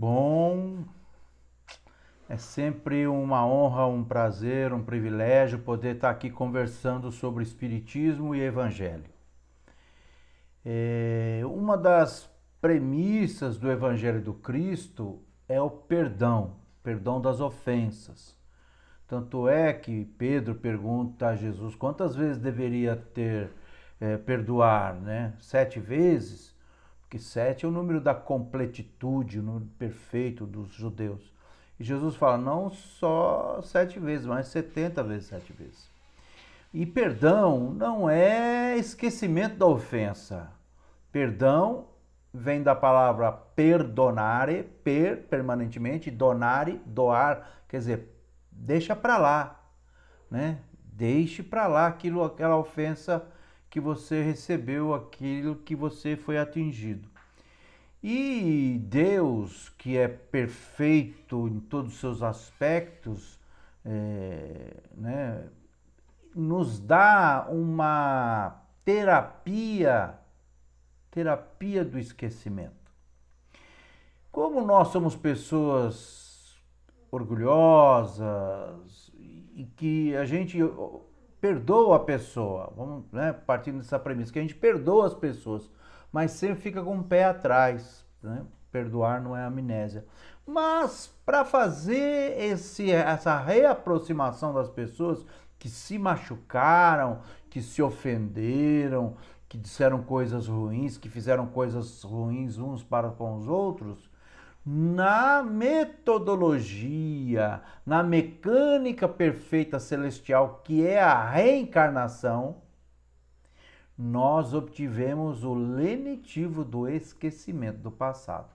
Bom, é sempre uma honra, um prazer, um privilégio poder estar aqui conversando sobre Espiritismo e Evangelho. Uma das premissas do Evangelho do Cristo é o perdão das ofensas. Tanto é que Pedro pergunta a Jesus quantas vezes deveria perdoar, né? 7 vezes? Porque 7 é o número da completitude, o número perfeito dos judeus. E Jesus fala, não só 7 vezes, mas 70 vezes 7 vezes. E perdão não é esquecimento da ofensa. Perdão vem da palavra perdonare, permanentemente, donare, doar, quer dizer, deixa para lá, né? Deixe para lá aquela ofensa que você recebeu, aquilo que você foi atingido. E Deus, que é perfeito em todos os seus aspectos, né, nos dá uma terapia do esquecimento. Como nós somos pessoas orgulhosas e que a gente perdoa a pessoa, vamos, né, partindo dessa premissa, que a gente perdoa as pessoas, mas sempre fica com o pé atrás, né? Perdoar não é amnésia. Mas para fazer essa reaproximação das pessoas que se machucaram, que se ofenderam, que disseram coisas ruins, que fizeram coisas ruins uns para com os outros, na metodologia, na mecânica perfeita celestial, que é a reencarnação, nós obtivemos o lenitivo do esquecimento do passado.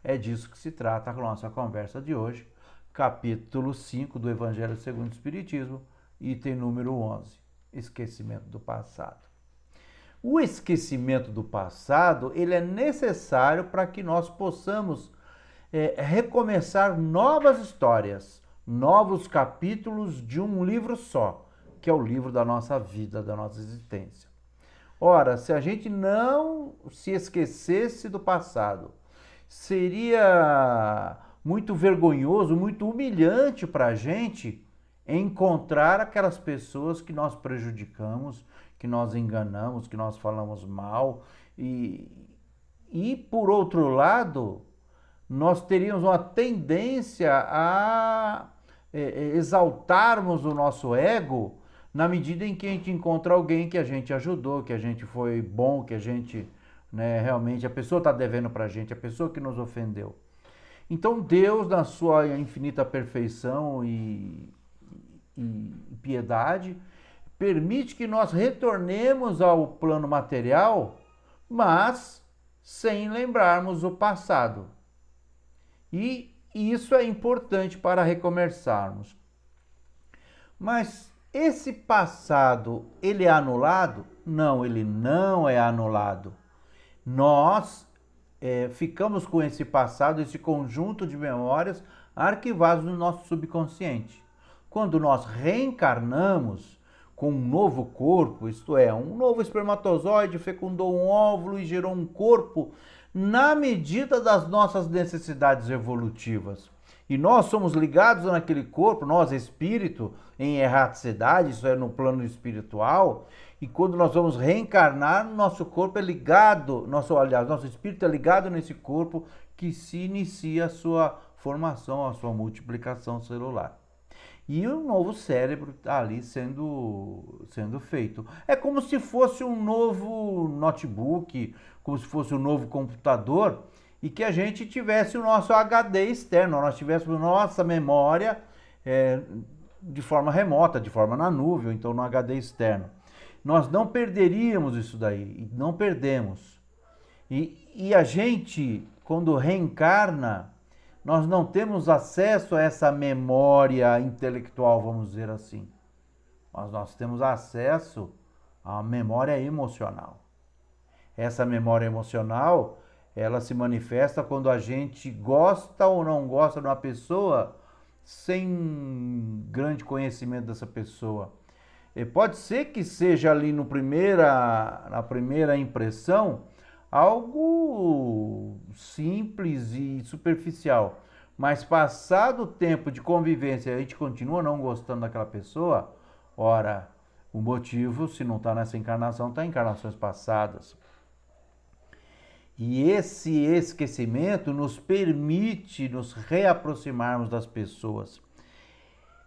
É disso que se trata a nossa conversa de hoje, capítulo 5 do Evangelho segundo o Espiritismo, item número 11, esquecimento do passado. O esquecimento do passado, ele é necessário para que nós possamos recomeçar novas histórias, novos capítulos de um livro só, que é o livro da nossa vida, da nossa existência. Ora, se a gente não se esquecesse do passado, seria muito vergonhoso, muito humilhante para a gente encontrar aquelas pessoas que nós prejudicamos, que nós enganamos, que nós falamos mal. E por outro lado, nós teríamos uma tendência a exaltarmos o nosso ego na medida em que a gente encontra alguém que a gente ajudou, que a gente foi bom, que a gente, né, realmente, a pessoa está devendo para a gente, a pessoa que nos ofendeu. Então Deus, na sua infinita perfeição e piedade, permite que nós retornemos ao plano material, mas sem lembrarmos o passado. E isso é importante para recomeçarmos. Mas esse passado, ele é anulado? Não, ele não é anulado. Nós ficamos com esse passado, esse conjunto de memórias arquivados no nosso subconsciente. Quando nós reencarnamos com um novo corpo, isto é, um novo espermatozoide fecundou um óvulo e gerou um corpo na medida das nossas necessidades evolutivas. E nós somos ligados naquele corpo, nós espírito, em erraticidade, isso é no plano espiritual, e quando nós vamos reencarnar, nosso corpo é ligado, nosso espírito é ligado nesse corpo que se inicia a sua formação, a sua multiplicação celular. E o novo cérebro está ali sendo feito. É como se fosse um novo notebook, como se fosse um novo computador, e que a gente tivesse o nosso HD externo, nós tivéssemos nossa memória de forma remota, de forma na nuvem, ou então no HD externo. Nós não perderíamos isso daí, não perdemos. E a gente, quando reencarna, nós não temos acesso a essa memória intelectual, vamos dizer assim. Mas nós temos acesso à memória emocional. Essa memória emocional, ela se manifesta quando a gente gosta ou não gosta de uma pessoa sem grande conhecimento dessa pessoa. E pode ser que seja ali na primeira impressão algo simples e superficial, mas passado o tempo de convivência a gente continua não gostando daquela pessoa, ora, o motivo, se não está nessa encarnação, está em encarnações passadas. E esse esquecimento nos permite nos reaproximarmos das pessoas.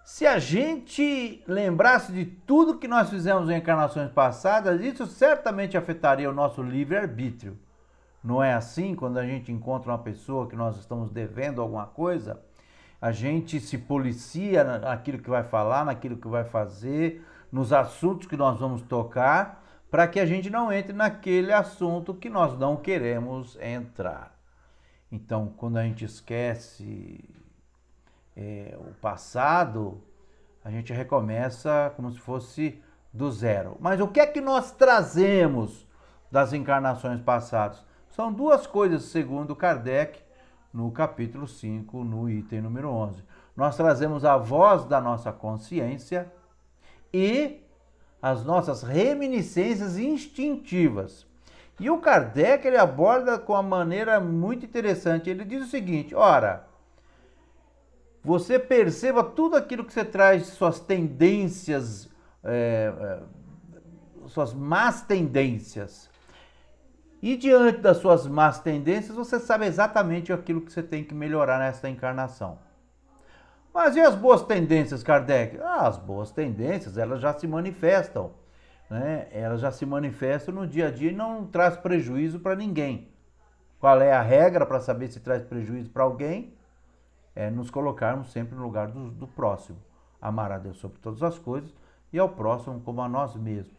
Se a gente lembrasse de tudo que nós fizemos em encarnações passadas, isso certamente afetaria o nosso livre-arbítrio. Não é assim? Quando a gente encontra uma pessoa que nós estamos devendo alguma coisa, a gente se policia naquilo que vai falar, naquilo que vai fazer, nos assuntos que nós vamos tocar, para que a gente não entre naquele assunto que nós não queremos entrar. Então, quando a gente esquece o passado, a gente recomeça como se fosse do zero. Mas o que é que nós trazemos das encarnações passadas? São duas coisas, segundo Kardec, no capítulo 5, no item número 11. Nós trazemos a voz da nossa consciência e as nossas reminiscências instintivas. E o Kardec ele aborda com uma maneira muito interessante. Ele diz o seguinte: ora, você perceba tudo aquilo que você traz, suas tendências, suas más tendências. E diante das suas más tendências, você sabe exatamente aquilo que você tem que melhorar nesta encarnação. Mas e as boas tendências, Kardec? As boas tendências, elas já se manifestam, né? Elas já se manifestam no dia a dia e não traz prejuízo para ninguém. Qual é a regra para saber se traz prejuízo para alguém? É nos colocarmos sempre no lugar do próximo. Amar a Deus sobre todas as coisas e ao próximo como a nós mesmos.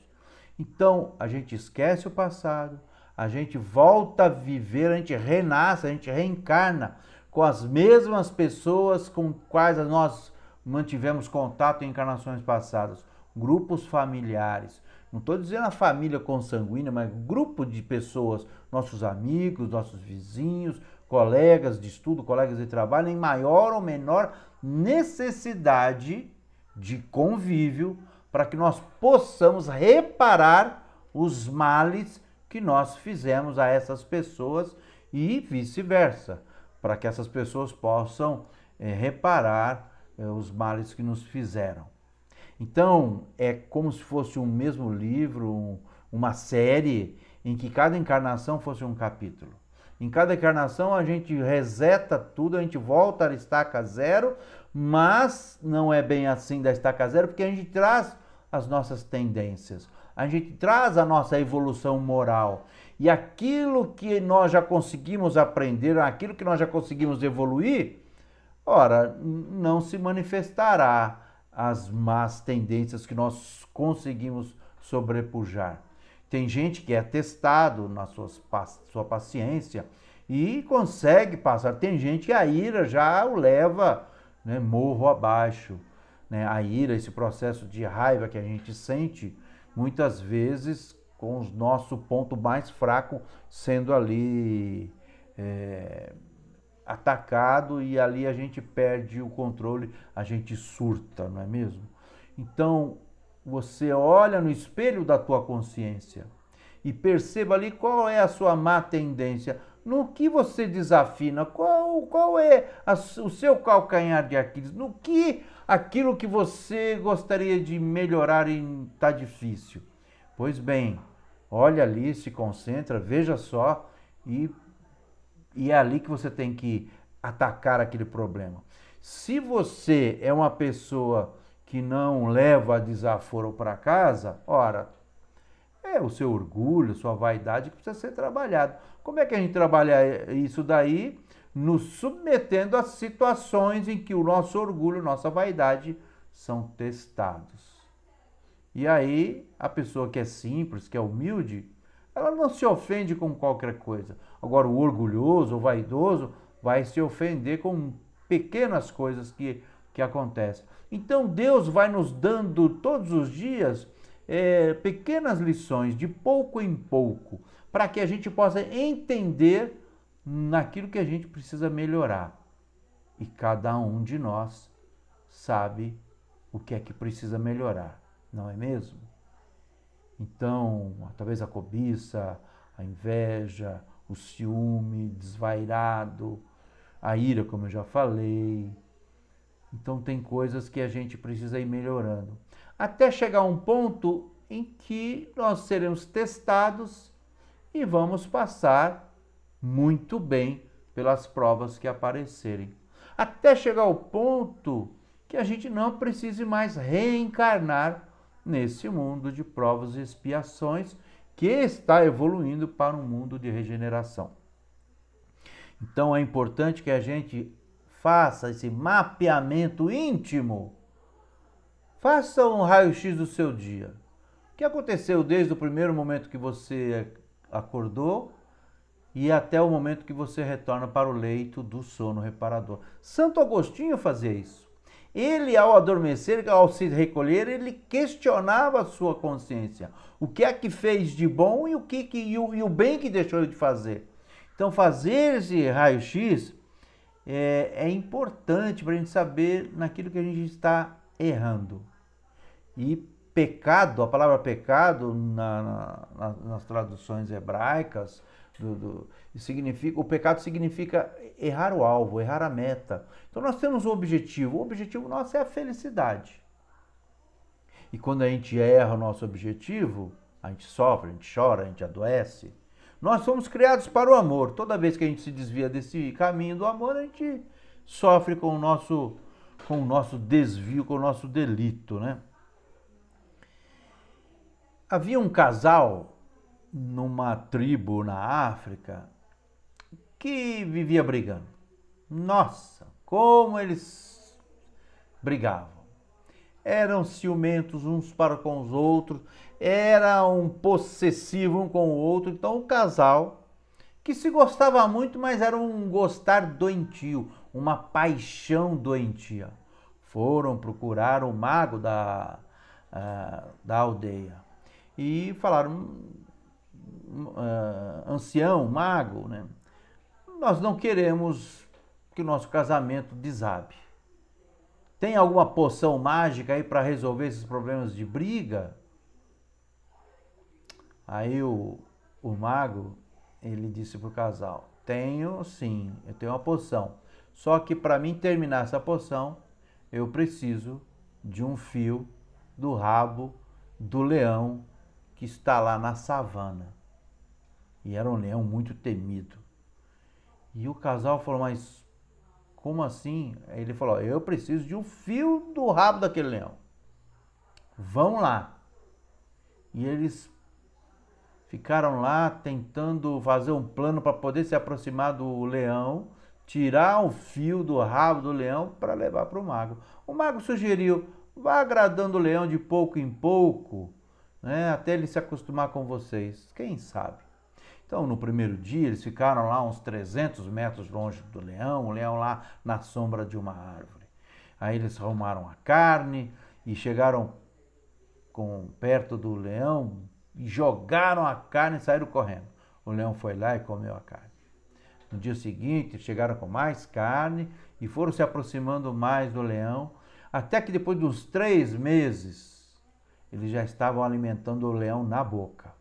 Então, a gente esquece o passado, a gente volta a viver, a gente renasce, a gente reencarna com as mesmas pessoas com quais nós mantivemos contato em encarnações passadas. Grupos familiares. Não estou dizendo a família consanguínea, mas grupo de pessoas, nossos amigos, nossos vizinhos, colegas de estudo, colegas de trabalho, em maior ou menor necessidade de convívio para que nós possamos reparar os males que nós fizemos a essas pessoas e vice-versa, para que essas pessoas possam reparar os males que nos fizeram. Então, é como se fosse um mesmo livro, uma série, em que cada encarnação fosse um capítulo. Em cada encarnação a gente reseta tudo, a gente volta à estaca zero, mas não é bem assim da estaca zero, porque a gente traz as nossas tendências, a gente traz a nossa evolução moral. E aquilo que nós já conseguimos aprender, aquilo que nós já conseguimos evoluir, ora, não se manifestará as más tendências que nós conseguimos sobrepujar. Tem gente que é testado na sua paciência e consegue passar. Tem gente que a ira já o leva, né, morro abaixo. Né? A ira, esse processo de raiva que a gente sente, muitas vezes com o nosso ponto mais fraco sendo ali atacado, e ali a gente perde o controle, a gente surta, não é mesmo? Então, você olha no espelho da tua consciência e perceba ali qual é a sua má tendência, no que você desafina, qual é o seu calcanhar de Aquiles, no que aquilo que você gostaria de melhorar e está difícil. Pois bem, olha ali, se concentra, veja só, e é ali que você tem que atacar aquele problema. Se você é uma pessoa que não leva desaforo para casa, ora, é o seu orgulho, sua vaidade que precisa ser trabalhado. Como é que a gente trabalha isso daí? Nos submetendo a situações em que o nosso orgulho, nossa vaidade são testados. E aí, a pessoa que é simples, que é humilde, ela não se ofende com qualquer coisa. Agora, o orgulhoso, o vaidoso, vai se ofender com pequenas coisas que acontecem. Então, Deus vai nos dando todos os dias pequenas lições, de pouco em pouco, para que a gente possa entender naquilo que a gente precisa melhorar. E cada um de nós sabe o que é que precisa melhorar, não é mesmo? Então, talvez a cobiça, a inveja, o ciúme desvairado, a ira, como eu já falei. Então tem coisas que a gente precisa ir melhorando. Até chegar a um ponto em que nós seremos testados e vamos passar muito bem pelas provas que aparecerem. Até chegar ao ponto que a gente não precise mais reencarnar nesse mundo de provas e expiações que está evoluindo para um mundo de regeneração. Então é importante que a gente faça esse mapeamento íntimo. Faça um raio-x do seu dia. O que aconteceu desde o primeiro momento que você acordou e até o momento que você retorna para o leito do sono reparador. Santo Agostinho fazia isso. Ele, ao adormecer, ao se recolher, ele questionava a sua consciência. O que é que fez de bom e o bem que deixou de fazer. Então, fazer esse raio-x é importante para a gente saber naquilo que a gente está errando. E pecado, a palavra pecado, nas traduções hebraicas, o pecado significa errar o alvo, errar a meta. Então nós temos um objetivo. O objetivo nosso é a felicidade. E quando a gente erra o nosso objetivo, a gente sofre, a gente chora, a gente adoece. Nós somos criados para o amor. Toda vez que a gente se desvia desse caminho do amor, a gente sofre com o nosso desvio, com o nosso delito, né? Havia um casal numa tribo na África que vivia brigando. Nossa, como eles brigavam. Eram ciumentos uns para com os outros, eram possessivos um com o outro. Então, um casal que se gostava muito, mas era um gostar doentio, uma paixão doentia. Foram procurar o mago da aldeia e falaram: ancião, mago, né? Nós não queremos que o nosso casamento desabe. Tem alguma poção mágica aí para resolver esses problemas de briga? Aí o mago, ele disse para o casal: tenho sim, eu tenho uma poção. Só que para mim terminar essa poção, eu preciso de um fio do rabo do leão que está lá na savana. E era um leão muito temido. E o casal falou: mas como assim? Aí ele falou: eu preciso de um fio do rabo daquele leão. Vão lá. E eles ficaram lá tentando fazer um plano para poder se aproximar do leão, tirar o fio do rabo do leão para levar para o mago. O mago sugeriu: vá agradando o leão de pouco em pouco, né, até ele se acostumar com vocês. Quem sabe? Então, no primeiro dia, eles ficaram lá uns 300 metros longe do leão, o leão lá na sombra de uma árvore. Aí eles arrumaram a carne e chegaram perto do leão e jogaram a carne e saíram correndo. O leão foi lá e comeu a carne. No dia seguinte, chegaram com mais carne e foram se aproximando mais do leão, até que depois de uns 3 meses, eles já estavam alimentando o leão na boca.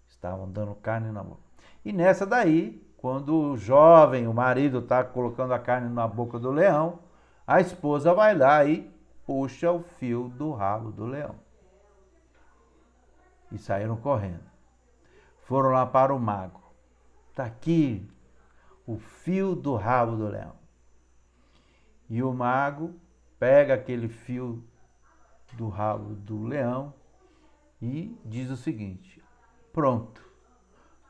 Estavam dando carne na boca. E nessa daí, quando o jovem, o marido, está colocando a carne na boca do leão, a esposa vai lá e puxa o fio do rabo do leão. E saíram correndo. Foram lá para o mago. Está aqui o fio do rabo do leão. E o mago pega aquele fio do rabo do leão e diz o seguinte: pronto,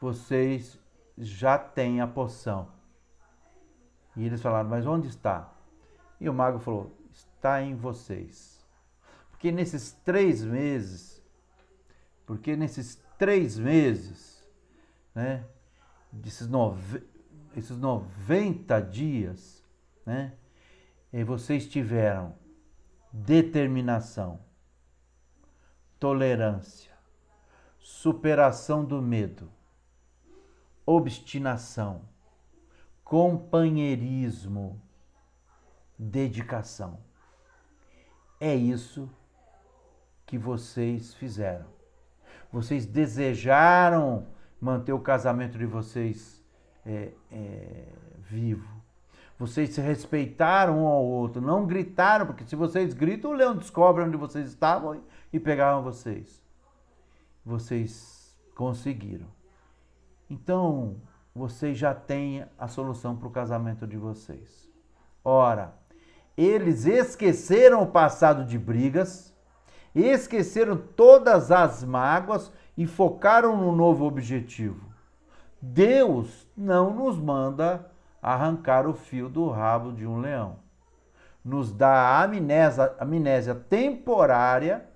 vocês já têm a poção. E eles falaram: mas onde está? E o mago falou: está em vocês. Porque nesses 3 meses, né, esses 90 dias, né, vocês tiveram determinação, tolerância, superação do medo, obstinação, companheirismo, dedicação. É isso que vocês fizeram. Vocês desejaram manter o casamento de vocês vivo. Vocês se respeitaram um ao outro, não gritaram, porque se vocês gritam, o leão descobre onde vocês estavam e pegavam vocês. Vocês conseguiram. Então, vocês já têm a solução para o casamento de vocês. Ora, eles esqueceram o passado de brigas, esqueceram todas as mágoas e focaram no novo objetivo. Deus não nos manda arrancar o fio do rabo de um leão. Nos dá amnésia temporária,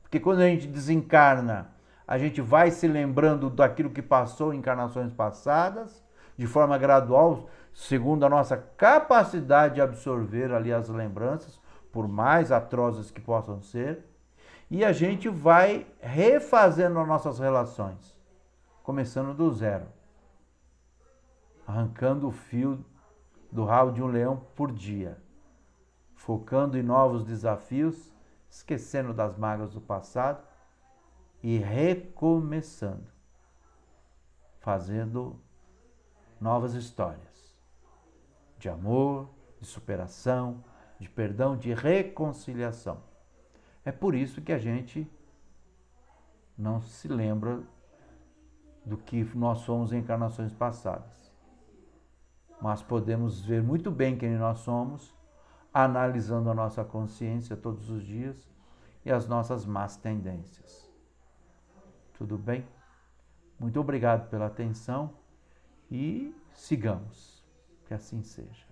porque quando a gente desencarna, a gente vai se lembrando daquilo que passou em encarnações passadas, de forma gradual, segundo a nossa capacidade de absorver ali as lembranças, por mais atrozes que possam ser, e a gente vai refazendo as nossas relações, começando do zero, arrancando o fio do rabo de um leão por dia, focando em novos desafios, esquecendo das mágoas do passado e recomeçando, fazendo novas histórias de amor, de superação, de perdão, de reconciliação. É por isso que a gente não se lembra do que nós somos em encarnações passadas. Mas podemos ver muito bem quem nós somos, analisando a nossa consciência todos os dias e as nossas más tendências. Tudo bem? Muito obrigado pela atenção e sigamos. Que assim seja.